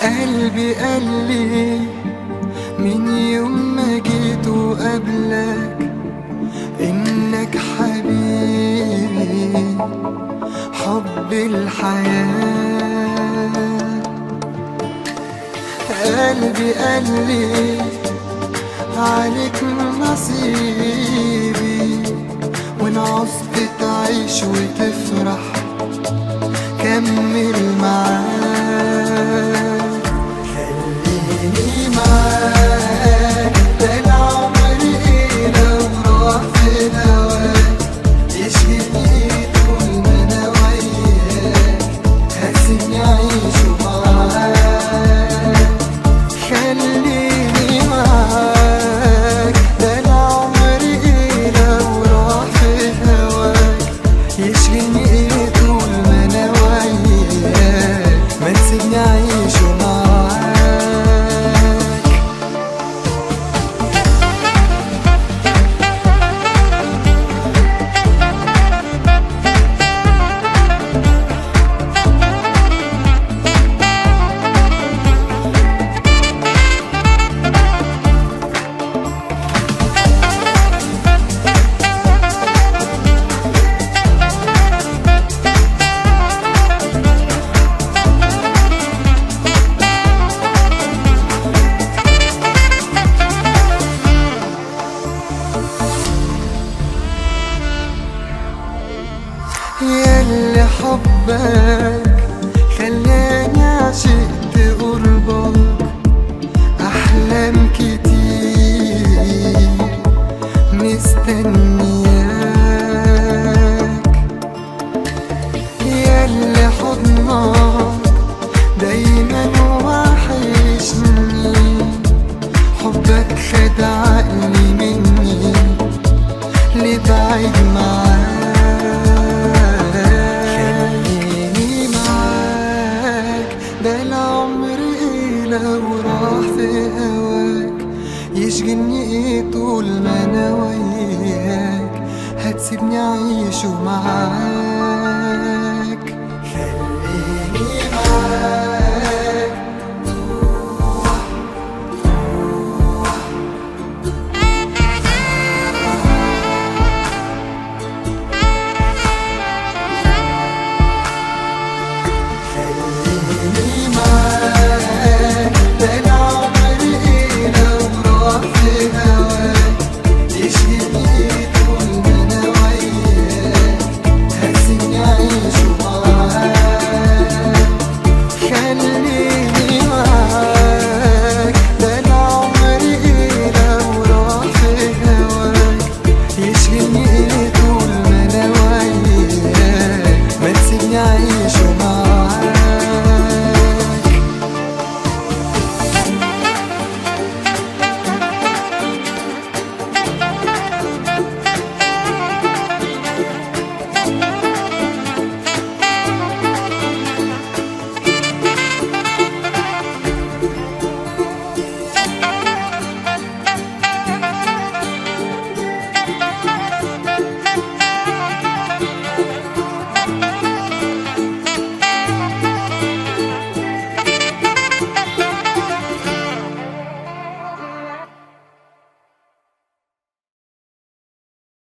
قلبي قالي من يوم ما جيت وقبلك إنك حبيبي حب الحياة. قلبي قالي عليك نصيبي، وإن عوزت تعيش وتفرح كمل معاك. خليني معاك ده العمر إيه لو راح في هواك، يشغلني طول ما أنا وياك، هسيبني أعيش معاك. خليني معاك ده العمر إيه لو راح في هواك، يشغلني طول ما أنا وياك، ما تسيبني أعيش معاك. ياللي حبك خلاني عشقت قربك، أحلام كتير مستني